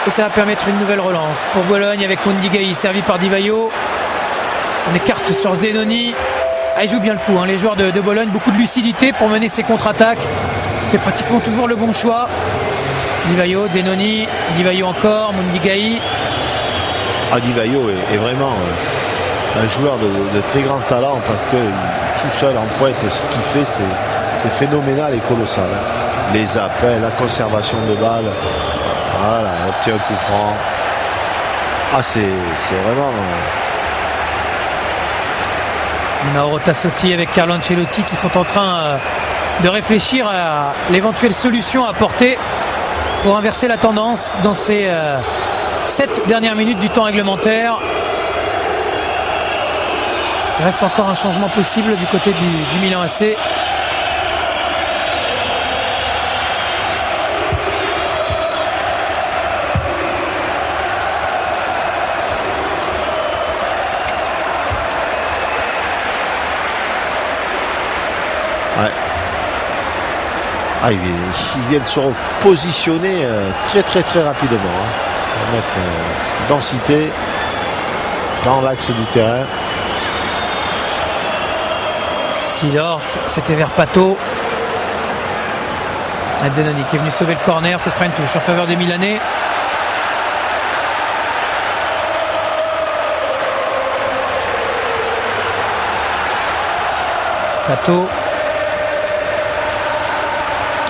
et ça va permettre une nouvelle relance pour Bologne avec Mondigai servi par Di Vaio. On écarte sur Zenoni. Il joue bien le coup, les joueurs de Bologne, beaucoup de lucidité pour mener ses contre-attaques. C'est pratiquement toujours le bon choix. Di Vaio, Zenoni, Di Vaio encore, Mondigai. Di Vaio est vraiment un joueur de très grand talent parce que tout seul en pointe, ce qu'il fait, c'est phénoménal et colossal. Les appels, la conservation de balles, voilà, il obtient un coup franc. C'est vraiment... Mauro Tassotti avec Carlo Ancelotti qui sont en train de réfléchir à l'éventuelle solution à apporter pour inverser la tendance dans ces 7 dernières minutes du temps réglementaire. Il reste encore un changement possible du côté du Milan AC. Ils viennent se positionner très rapidement. Pour mettre densité dans l'axe du terrain. Seedorf, c'était vers Pato. Zenoni qui est venu sauver le corner, ce sera une touche en faveur des Milanais. Pato.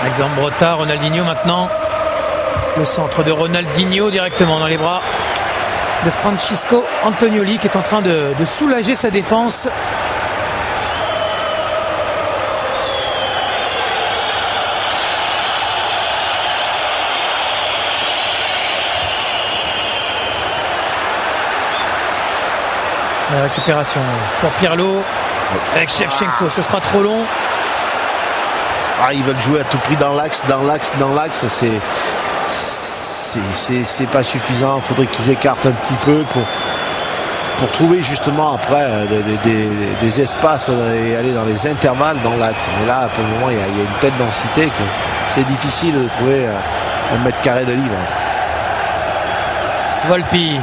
Avec Zambrotta, Ronaldinho maintenant. Le centre de Ronaldinho directement dans les bras de Francisco Antonioli qui est en train de soulager sa défense. La récupération pour Pirlo avec Shevchenko, ce sera trop long. Ils veulent jouer à tout prix dans l'axe, c'est pas suffisant. Il faudrait qu'ils écartent un petit peu pour trouver justement après des espaces et aller dans les intervalles dans l'axe. Mais là, pour le moment, il y a une telle densité que c'est difficile de trouver un mètre carré de libre. Volpi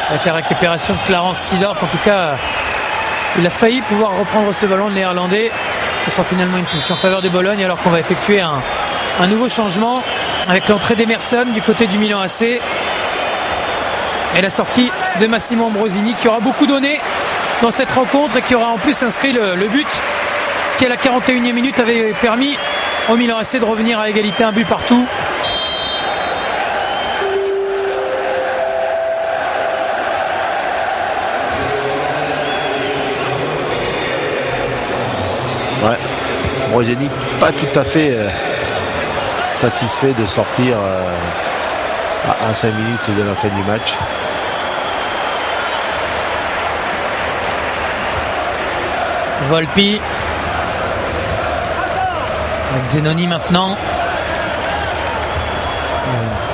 avec la récupération de Clarence Seedorf. En tout cas, il a failli pouvoir reprendre ce ballon, le néerlandais. Ce sera finalement une touche en faveur de Bologne alors qu'on va effectuer un nouveau changement avec l'entrée d'Emerson du côté du Milan AC et la sortie de Massimo Ambrosini qui aura beaucoup donné dans cette rencontre et qui aura en plus inscrit le but qui à la 41e minute avait permis au Milan AC de revenir à égalité, un but partout. Ambrosini pas tout à fait satisfait de sortir à 5 minutes de la fin du match. Volpi avec Zenoni maintenant.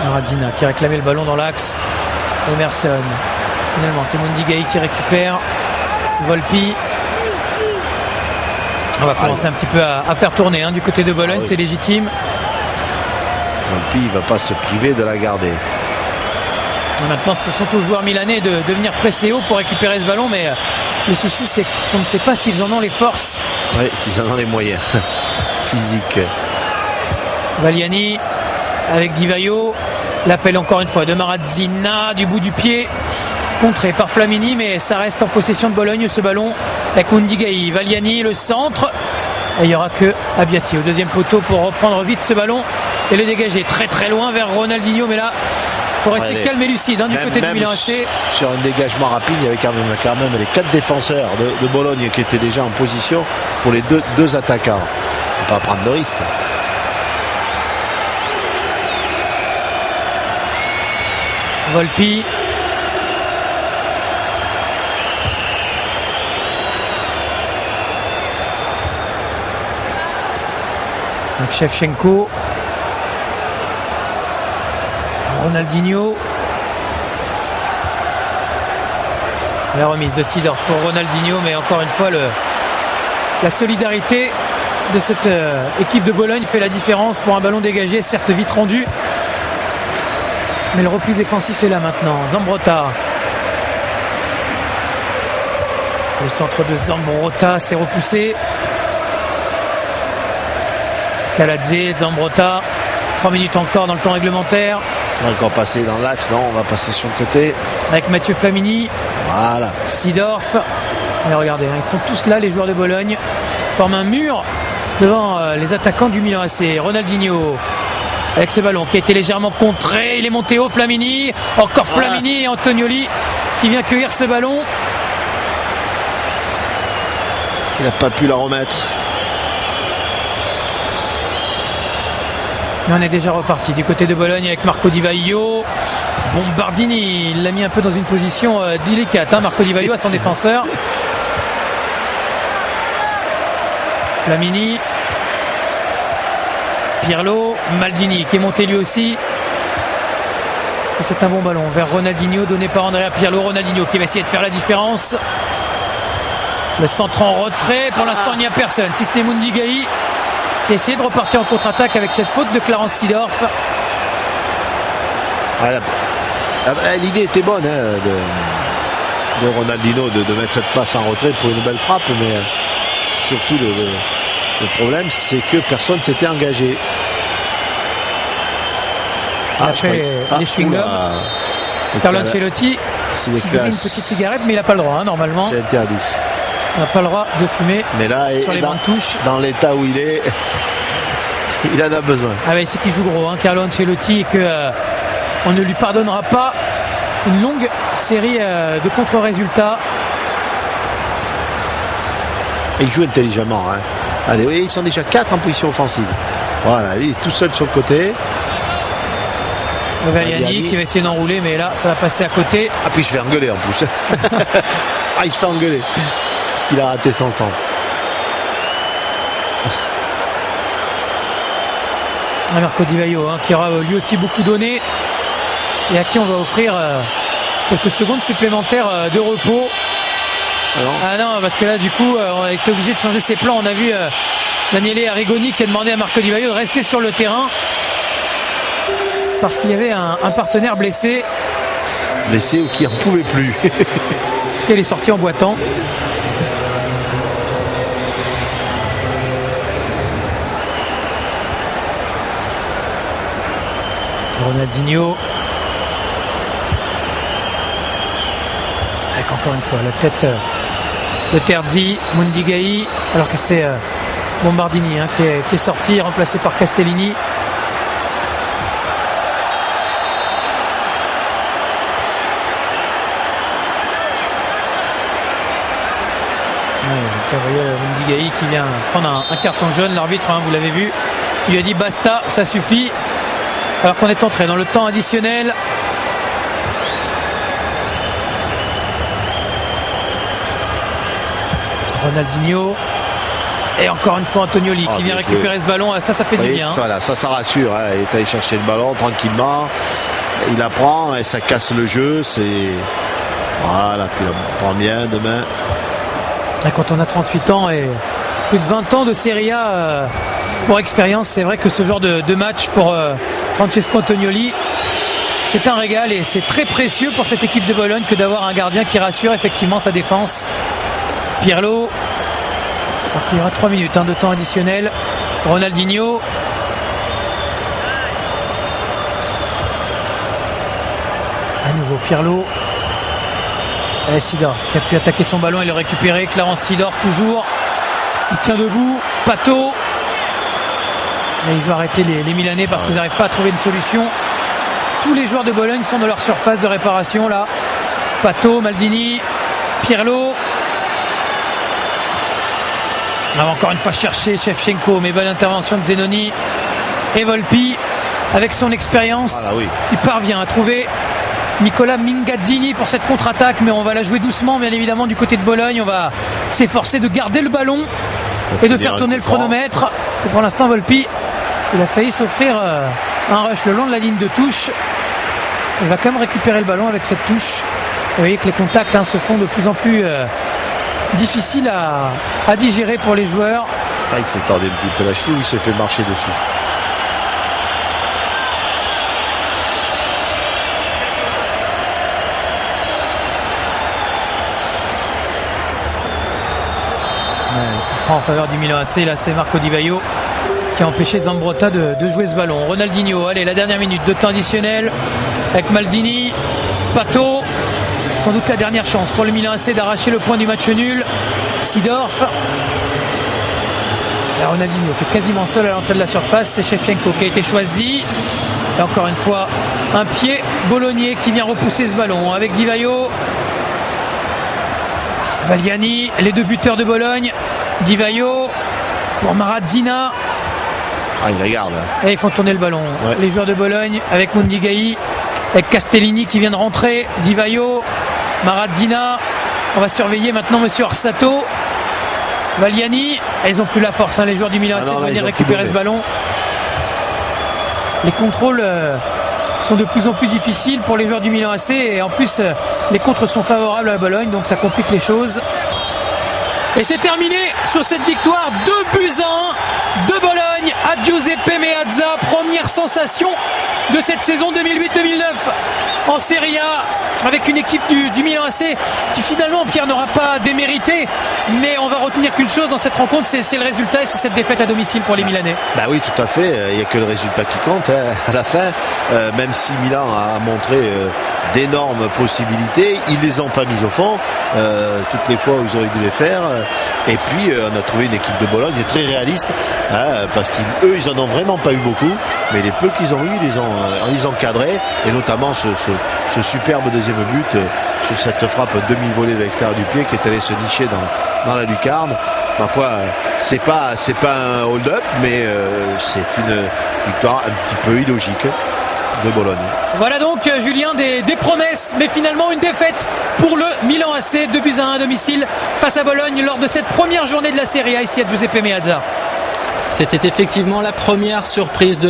Maradona qui réclamait le ballon dans l'axe. Emerson. Finalement c'est Mondigai qui récupère. Volpi. On va commencer un petit peu à faire tourner du côté de Bologne, c'est légitime. Volpi il ne va pas se priver de la garder. Et maintenant ce sont aux joueurs milanais de venir presser haut pour récupérer ce ballon, mais le souci c'est qu'on ne sait pas s'ils en ont les forces. Oui, s'ils en ont les moyens physiques. Valiani avec Di Vaio. L'appel encore une fois de Maradona du bout du pied. Contré par Flamini, mais ça reste en possession de Bologne ce ballon avec Mondigai. Valiani, le centre. Et il n'y aura que Abbiati au deuxième poteau pour reprendre vite ce ballon et le dégager très très loin vers Ronaldinho, mais là il faut rester calme et lucide du côté du Milan AC. Sur un dégagement rapide, il y avait quand même les 4 défenseurs de Bologne qui étaient déjà en position pour les deux attaquants. On ne peut pas prendre de risque. Volpi. Avec Shevchenko. Ronaldinho. La remise de Seedorf pour Ronaldinho, mais encore une fois la solidarité de cette équipe de Bologne fait la différence pour un ballon dégagé, certes vite rendu, mais le repli défensif est là maintenant. Zambrotta. Le centre de Zambrotta s'est repoussé. Kaladze, Zambrotta. 3 minutes encore dans le temps réglementaire. On va encore passer dans l'axe, non, on va passer sur le côté. Avec Mathieu Flamini. Voilà. Seedorf. Mais regardez, ils sont tous là, les joueurs de Bologne. Ils forment un mur devant les attaquants du Milan AC. Ronaldinho. Avec ce ballon qui a été légèrement contré. Il est monté haut, Flamini. Encore Flamini et Antonioli qui vient cueillir ce ballon. Il n'a pas pu la remettre. Et on est déjà reparti du côté de Bologne avec Marco Di Vaio. Bombardini, il l'a mis un peu dans une position délicate. Marco Di Vaio à son défenseur. Flamini. Pirlo, Maldini qui est monté lui aussi. Et c'est un bon ballon vers Ronaldinho donné par Andrea Pirlo. Ronaldinho qui va essayer de faire la différence. Le centre en retrait. Pour l'instant, il n'y a personne. Si ce n'est Mundigai qui a essayé de repartir en contre-attaque avec cette faute de Clarence Seedorf. Voilà. L'idée était bonne de Ronaldinho de mettre cette passe en retrait pour une belle frappe, mais surtout le problème c'est que personne s'était engagé. Après les chewing-gums, Carlo Ancelotti qui grille une petite cigarette, mais il n'a pas le droit normalement. C'est interdit. On n'a pas le droit de fumer. Mais là, sur les bancs de touche. Dans l'état où il est, il en a besoin. C'est qu'il joue gros, Carlo Ancelotti, et que on ne lui pardonnera pas une longue série de contre-résultats. Il joue intelligemment. Allez, oui, ils sont déjà 4 en position offensive. Voilà, il est tout seul sur le côté. Valiani qui va essayer d'enrouler, mais là, ça va passer à côté. Puis il se fait engueuler en plus. Il se fait engueuler. Parce qu'il a raté son centre. Marco Di Vaio qui aura lui aussi beaucoup donné et à qui on va offrir quelques secondes supplémentaires de repos. Non, parce que là du coup on a été obligé de changer ses plans. On a vu Daniele Arrigoni qui a demandé à Marco Di Vaio de rester sur le terrain parce qu'il y avait un partenaire blessé ou qui en pouvait plus. En tout cas il est sorti en boitant. Ronaldinho avec encore une fois la tête de Terzi, Mundigai, alors que c'est Bombardini qui est sorti, remplacé par Castellini. Gabriel Mundigai qui vient prendre un carton jaune. L'arbitre, vous l'avez vu, qui lui a dit basta, ça suffit. Alors qu'on est entré dans le temps additionnel. Ronaldinho. Et encore une fois Antonioli qui vient récupérer ce ballon. Ça fait du bien. Voilà, ça rassure. Il est allé chercher le ballon tranquillement. Il apprend et ça casse le jeu. Voilà, puis on prend bien demain. Et quand on a 38 ans et plus de 20 ans de Serie A pour expérience, c'est vrai que ce genre de match pour Francesco Antonioli, c'est un régal et c'est très précieux pour cette équipe de Bologne que d'avoir un gardien qui rassure effectivement sa défense. Pirlo, alors qu'il y aura 3 minutes de temps additionnel. Ronaldinho. À nouveau Pirlo. Et Seedorf qui a pu attaquer son ballon et le récupérer. Clarence Seedorf toujours. Il tient debout. Pato. Et ils ont arrêté les Milanais parce qu'ils n'arrivent pas à trouver une solution. Tous les joueurs de Bologne sont dans leur surface de réparation là. Pato, Maldini, Pirlo. On va encore une fois chercher Shevchenko, mais bonne intervention de Zenoni et Volpi avec son expérience qui parvient à trouver Nicolas Mingazzini pour cette contre-attaque, mais on va la jouer doucement bien évidemment du côté de Bologne. On va s'efforcer de garder le ballon et de faire tourner le chronomètre. Et pour l'instant Volpi, il a failli s'offrir un rush le long de la ligne de touche. Il va quand même récupérer le ballon avec cette touche. Vous voyez que les contacts se font de plus en plus difficiles à digérer pour les joueurs. Il s'est tordu un petit peu la cheville ou il s'est fait marcher dessus. Coup franc en faveur du Milan AC. Là c'est Marco Di Vaio qui a empêché Zambrotta de jouer ce ballon. Ronaldinho, allez, la dernière minute de temps additionnel avec Maldini, Pato. Sans doute la dernière chance pour le Milan AC d'arracher le point du match nul. Seedorf. Et Ronaldinho qui est quasiment seul à l'entrée de la surface. C'est Shevchenko qui a été choisi. Et encore une fois, un pied bolognais qui vient repousser ce ballon avec Di Vaio. Valiani, les deux buteurs de Bologne. Di Vaio pour Marazzina. Il regarde. Et ils font tourner le ballon. Les joueurs de Bologne avec Mundigai, avec Castellini qui vient de rentrer. Di Vaio, Marazzina. On va surveiller maintenant Monsieur Orsato. Valiani. Et ils n'ont plus la force, les joueurs du Milan AC de venir récupérer ce ballon. Les contrôles sont de plus en plus difficiles pour les joueurs du Milan AC. Et en plus, les contres sont favorables à Bologne. Donc ça complique les choses. Et c'est terminé sur cette victoire 2-1 de Bologne à Giuseppe Meazza. Première sensation de cette saison 2008-2009 en Serie A avec une équipe du Milan AC qui finalement, Pierre, n'aura pas démérité. Mais on va retenir qu'une chose dans cette rencontre, c'est le résultat et c'est cette défaite à domicile pour les Milanais. Oui, tout à fait. Il n'y a que le résultat qui compte à la fin. Même si Milan a montré d'énormes possibilités, ils les ont pas mises au fond toutes les fois où ils auraient dû les faire. Et puis on a trouvé une équipe de Bologne très réaliste, parce qu'eux ils en ont vraiment pas eu beaucoup, mais les peu qu'ils ont eu, ils ont cadré, et notamment ce superbe deuxième but sur cette frappe demi-volée de l'extérieur du pied qui est allé se nicher dans la lucarne. Ma foi, c'est pas un hold-up, mais c'est une victoire un petit peu illogique de Bologne. Voilà donc Julien des promesses, mais finalement une défaite pour le Milan AC, 2-1 à domicile face à Bologne lors de cette première journée de la Serie A ici à Giuseppe Meazza. C'était effectivement la première surprise de